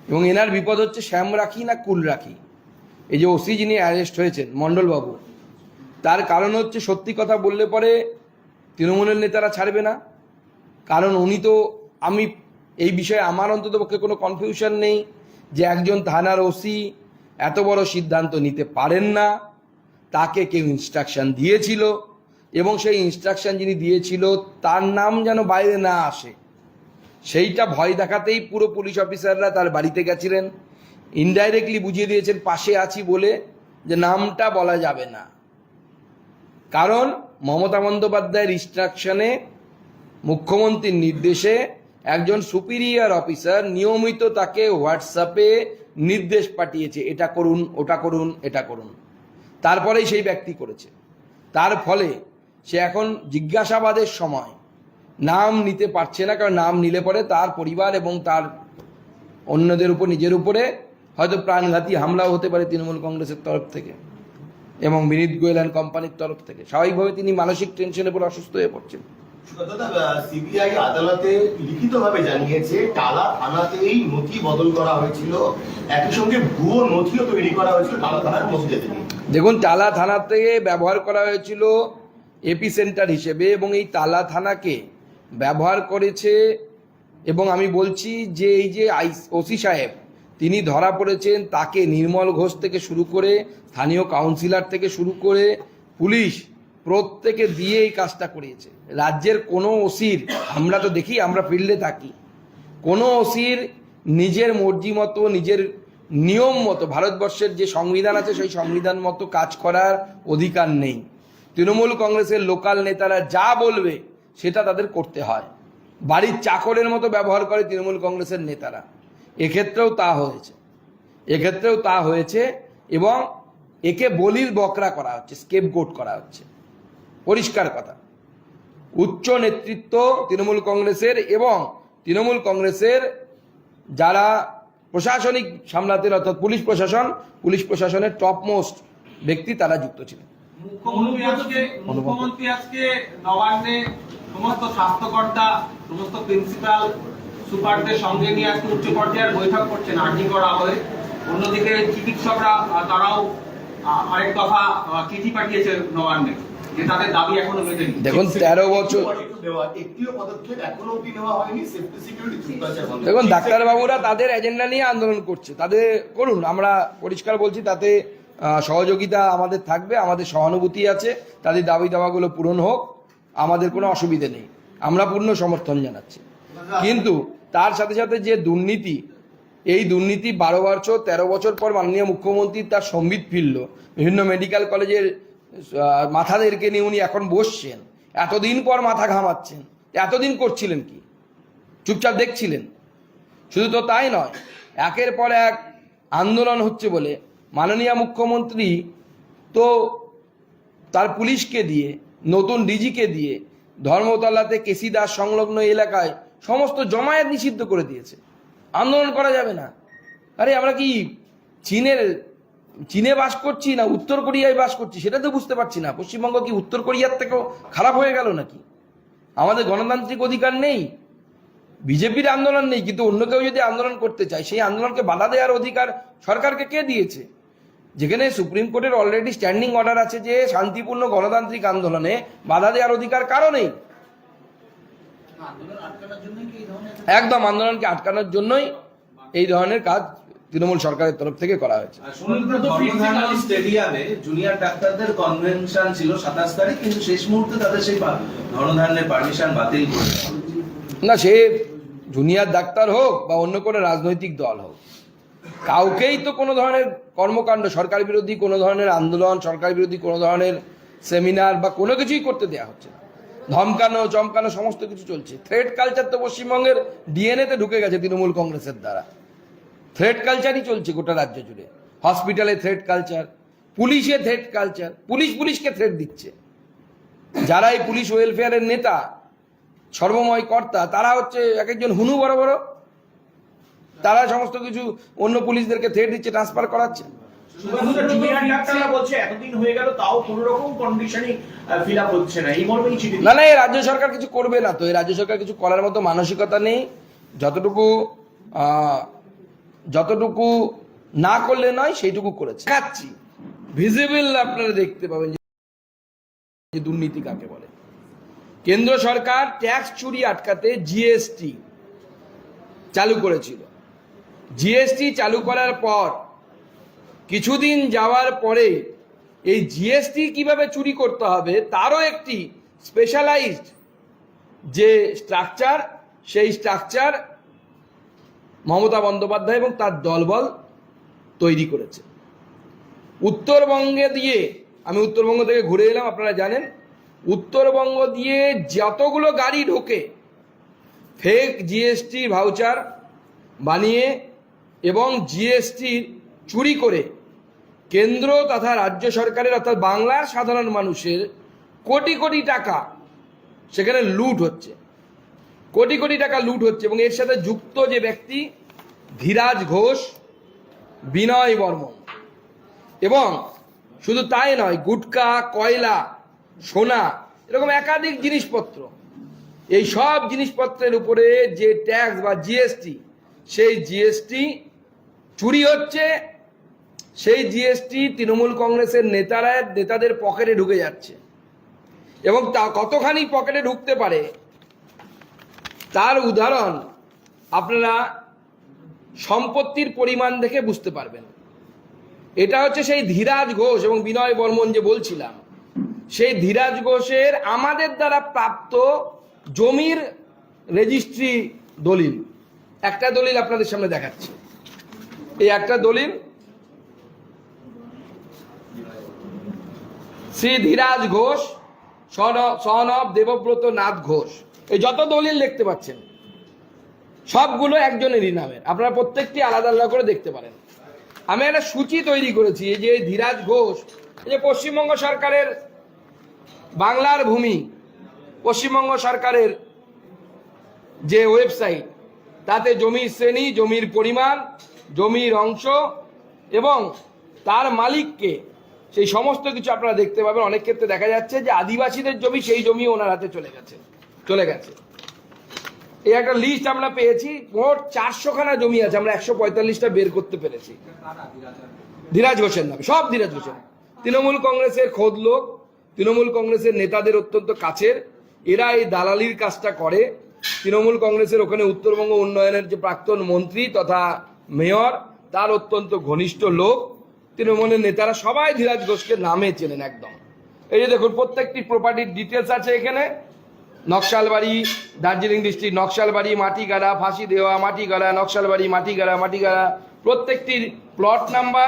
এবং এনার বিপদ হচ্ছে শ্যাম রাখি না কুল রাখি। এই যে ওসি যিনি অ্যারেস্ট হয়েছেন মণ্ডলবাবু, তার কারণ হচ্ছে সত্যি কথা বললে পরে তৃণমূলের নেতারা ছাড়বে না। কারণ উনি তো, আমি এই বিষয়ে আমার অন্ততপক্ষে কোনো কনফিউশন নেই যে একজন থানার ওসি এত বড় সিদ্ধান্ত নিতে পারেন না। তাকে কেউ ইনস্ট্রাকশন দিয়েছিল এবং সেই ইনস্ট্রাকশন যিনি দিয়েছিল তার নাম যেন বাইরে না আসে, সেইটা ভয় দেখাতেই পুরো পুলিশ অফিসাররা তার বাড়িতে গেছিলেন, ইনডাইরেক্টলি বুঝিয়ে দিয়েছেন পাশে আছি বলে যে নামটা বলা যাবে না। কারণ মমতা বন্দ্যোপাধ্যায়ের ইনস্ট্রাকশনে, মুখ্যমন্ত্রীর নির্দেশে একজন সুপিরিয়র অফিসার নিয়মিত তাকে হোয়াটসঅ্যাপে নির্দেশ পাঠিয়েছে, এটা করুন, ওটা করুন, এটা করুন। তারপরেই সেই ব্যক্তি করেছে। তার ফলে সে এখন জিজ্ঞাসাবাদের সময় নাম নিতে পারছে না, কারণ নাম নিলে পরে তার পরিবার এবং তার অন্যদের উপর, নিজের উপরে হয়তো প্রাণঘাতী হামলাও হতে পারে তৃণমূল কংগ্রেসের তরফ থেকে এবং বিনীত গোয়েল অ্যান্ড কোম্পানির তরফ থেকে। স্বাভাবিকভাবে তিনি মানসিক টেনশনে পড়ে অসুস্থ হয়ে পড়ছেন। সিবিআই আদালতে লিখিতভাবে জানিয়েছে টালা থানাতেই নথি বদল করা হয়েছিল, একই সঙ্গে ভুয়ো নথিও তৈরি করা হয়েছিল টালা থানার মধ্যে থেকে। দেখুন, টালা থানাতে ব্যবহার করা হয়েছিল এপি সেন্টার হিসেবে এবং এই টালা থানাকে ব্যবহার করেছে। এবং আমি বলছি যে এই যে ওসি সাহেব তিনি ধরা পড়েছেন, তাকে নির্মল ঘোষ থেকে শুরু করে স্থানীয় কাউন্সিলর থেকে শুরু করে পুলিশ প্রত্যেকে দিয়ে এই কাজটা করিয়েছে। রাজ্যের কোনো ওসির, আমরা তো দেখি, আমরা ফিল্ডে থাকি, কোনো ওসির নিজের মর্জি মতো, নিজের নিয়ম মতো, ভারতবর্ষের যে সংবিধান আছে সেই সংবিধান মতো কাজ করার অধিকার নেই। তৃণমূল কংগ্রেসের লোকাল নেতারা যা বলবে সেটা তাদের করতে হয়। বাড়ির চাকরের মতো ব্যবহার করে তৃণমূল কংগ্রেসের নেতারা। এক্ষেত্রেও তা হয়েছে এবং একে বলির বকরা করা হচ্ছে, স্কেপগোট করা হচ্ছে। পরিষ্কার কথা, উচ্চ নেতৃত্ব তৃণমূল কংগ্রেসের এবং তৃণমূল কংগ্রেসের যারা প্রশাসনিক সামলাতে, অর্থাৎ পুলিশ প্রশাসনের টপ মোস্ট ব্যক্তি তারা যুক্ত ছিলেন। মুখ্যমন্ত্রী আজকে নবান্নে সমস্ত স্বাস্থ্যকর্তা, সমস্ত প্রিন্সিপাল সুপারদের সঙ্গে নিয়ে আজকে উচ্চ পর্যায়ের বৈঠক করছেন আরজি করা হয়ে। অন্যদিকে চিকিৎসকরা তারাও আরেক দফা চিঠি পাঠিয়েছে নবান্নে যে তাদের দাবি এখনো মেটেনি। দেখুন 13 বছর, দেখুন ডাক্তারবাবুরা তাদের এজেন্ডা নিয়ে আন্দোলন করছে, তাদের করুন, আমরা পরিষ্কার বলছি, তাতে সহযোগিতা আমাদের থাকবে, আমাদের সহানুভূতি আছে, তাদের দাবি দাওয়াগুলো পূরণ হোক, আমাদের কোনো অসুবিধে নেই, আমরা পূর্ণ সমর্থন জানাচ্ছি। কিন্তু তার সাথে সাথে যে দুর্নীতি, এই দুর্নীতি 13 বছর পর মাননীয় মুখ্যমন্ত্রী তার সম্বিত ফিরল, বিভিন্ন মেডিকেল কলেজের মাথাদেরকে নিয়ে উনি এখন বসছেন, এতদিন পর মাথা ঘামাচ্ছেন। এতদিন করছিলেন কি? চুপচাপ দেখছিলেন? শুধু তো তাই নয়, একের পর এক আন্দোলন হচ্ছে বলে মাননীয় মুখ্যমন্ত্রী তো তার পুলিশকে দিয়ে, নতুন ডিজিকে দিয়ে ধর্মতলাতে কেসি দাস সংলগ্ন এলাকায় সমস্ত জমায়েত নিষিদ্ধ করে দিয়েছে। আন্দোলন করা যাবে না। আরে আমরা কি চীনে বাস করছি না উত্তর কোরিয়ায় বাস করছি সেটা তো বুঝতে পারছি না। পশ্চিমবঙ্গ কি উত্তর কোরিয়ার থেকেও খারাপ হয়ে গেল নাকি? আমাদের গণতান্ত্রিক অধিকার নেই, বিজেপির আন্দোলন নেই, কিন্তু অন্য কেউ যদি আন্দোলন করতে চায় সেই আন্দোলনকে বাধা দেওয়ার অধিকার সরকারকে কে দিয়েছে? যেখানে সুপ্রিম কোর্টের অলরেডি স্ট্যান্ডিং অর্ডার আছে যে শান্তিপূর্ণ গণতান্ত্রিক আন্দোলনে বাধা দেওয়ার অধিকার কারো নেই। একদম আন্দোলনকে আটকানোর জন্যই এই ধরনের কাজ তৃণমূল সরকারের তরফ থেকে করা হয়েছে। স্টেডিয়ামে জুনিয়র ডাক্তারদের কনভেনশন ছিল 27 তারিখ, কিন্তু শেষ মুহূর্তে তাদের সেই ধর্মধারণের পারমিশন বাতিল করে না। সে জুনিয়র ডাক্তার হোক বা অন্য কোনো রাজনৈতিক দল হোক, কাউকেই তো কোনো ধরনের কর্মকাণ্ড, সরকার বিরোধী কোনো ধরনের আন্দোলন, সরকার বিরোধী কোনো ধরনের সেমিনার বা কোনো কিছুই করতে দেওয়া হচ্ছে না। ধমকানো চমকানো সমস্ত কিছু চলছে। থ্রেট কালচার তো পশ্চিমবঙ্গের ডিএনএতে ঢুকে গেছে তৃণমূল কংগ্রেসের দ্বারা। থ্রেট কালচারই চলছে গোটা রাজ্য জুড়ে। হসপিটালে থ্রেট কালচার, পুলিশে থ্রেট কালচার, পুলিশকে থ্রেট দিচ্ছে। যারা এই পুলিশ ওয়েলফেয়ারের নেতা, সর্বময় কর্তা, তারা হচ্ছে এক একজন হুনু বড় বড়, তারা সমস্ত কিছু অন্য পুলিশদেরকে থ্রেট দিচ্ছে, ট্রান্সফার করাচ্ছে। না না, এই রাজ্য সরকার কিছু করবে না তো, এই রাজ্য সরকার কিছু করার মতো মানসিকতা নেই। যতটুকু যতটুকু না করলে নয় সেইটুকু করেছে। খাচ্ছি ভিজিবল আপনারা দেখতে পাবেন যে দুর্নীতি কাকে বলে। কেন্দ্র সরকার ট্যাক্স চুরি আটকাতে জিএসটি চালু করেছিল। জিএসটি চালু করার পর কিছুদিন যাওয়ার পরে এই জিএসটি কিভাবে চুরি করতে হবে তারও একটি স্পেশালাইজড যে স্ট্রাকচার, সেই স্ট্রাকচার মমতা বন্দ্যোপাধ্যায় এবং তার দলবল তৈরি করেছে। উত্তরবঙ্গে দিয়ে, আমি উত্তরবঙ্গ থেকে ঘুরে এলাম, আপনারা জানেন উত্তরবঙ্গ দিয়ে যতগুলো গাড়ি ঢোকে ফেক জিএসটি ভাউচার বানিয়ে এবং জিএসটি চুরি করে কেন্দ্র তথা রাজ্য সরকারের অর্থাৎ বাংলার সাধারণ মানুষের কোটি কোটি টাকা সেখানে লুট হচ্ছে, কোটি কোটি টাকা লুট হচ্ছে। এবং এর সাথে যুক্ত যে ব্যক্তি ধীরাজ ঘোষ, বিনয় বর্মন, এবং শুধু তাই নয়, গুটকা, কয়লা, সোনা, এরকম একাধিক জিনিসপত্র, এই সব জিনিসপত্রের উপরে যে ট্যাক্স বা জিএসটি, সেই জিএসটি চুরি হচ্ছে। সেই জিএসটি তৃণমূল কংগ্রেসের নেতাদের পকেটে ঢুকে যাচ্ছে এবং তা কতখানি পকেটে ঢুকতে পারে তার উদাহরণ আপনারা সম্পত্তির পরিমাণ দেখে বুঝতে পারবেন। এটা হচ্ছে সেই ধীরাজ ঘোষ এবং বিনয় বর্মন যে বলছিলাম, সেই ধীরাজ ঘোষের আমাদের দ্বারা প্রাপ্ত জমির রেজিস্ট্রি দলিল। একটা দলিল আপনাদের সামনে দেখাচ্ছি, এই একটা দলিল শ্রী ধীরাজ ঘোষ সন অফ দেবব্রত নাথ ঘোষ, এই যত দলিল দেখতে পাচ্ছেন সবগুলো একজনেরই নামের, আপনারা প্রত্যেকটি আলাদা আলাদা করে দেখতে পারেন। আমি একটা সূচি তৈরি করেছি, এই যে ধীরাজ ঘোষ, এই যে পশ্চিমবঙ্গ সরকারের বাংলার ভূমি, পশ্চিমবঙ্গ সরকারের যে ওয়েবসাইট, তাতে জমির শ্রেণী, জমির পরিমাণ, জমির অংশ এবং তার মালিককে, সেই সমস্ত কিছু আপনারা দেখতে পাবেন। অনেক ক্ষেত্রে দেখা যাচ্ছে যে আদিবাসীদের জমি, সেই জমি ওনার হাতে চলে গেছে। এই একটা লিস্ট আমরা পেয়েছি, মোট 400খানা জমি আছে, আমরা 145টা বের করতে পেরেছি ধীরাজ ঘোষের নামে, সব ধীরাজ ঘোষের। তৃণমূল কংগ্রেসের খোদ লোক, তৃণমূল কংগ্রেসের নেতাদের অত্যন্ত কাছের, এরা এই দালালির কাজটা করে। তৃণমূল কংগ্রেসের ওখানে উত্তরবঙ্গ উন্নয়নের যে প্রাক্তন মন্ত্রী তথা মেয়র, তার অত্যন্ত ঘনিষ্ঠ লোক, তৃণমূলের নেতারা সবাই ধীরাজ ঘোষকে নামে চেনেন একদম। এই যে দেখুন, প্রত্যেকটি প্রপার্টির ডিটেলস আছে এখানে। নকশালবাড়ি, দার্জিলিং ডিস্ট্রিক্ট, নকশালবাড়ি, মাটিগাড়া, ফাঁসি দেওয়া, মাটিগাড়া, নকশালবাড়ি, মাটিগাড়া, প্রত্যেকটির প্লট নাম্বার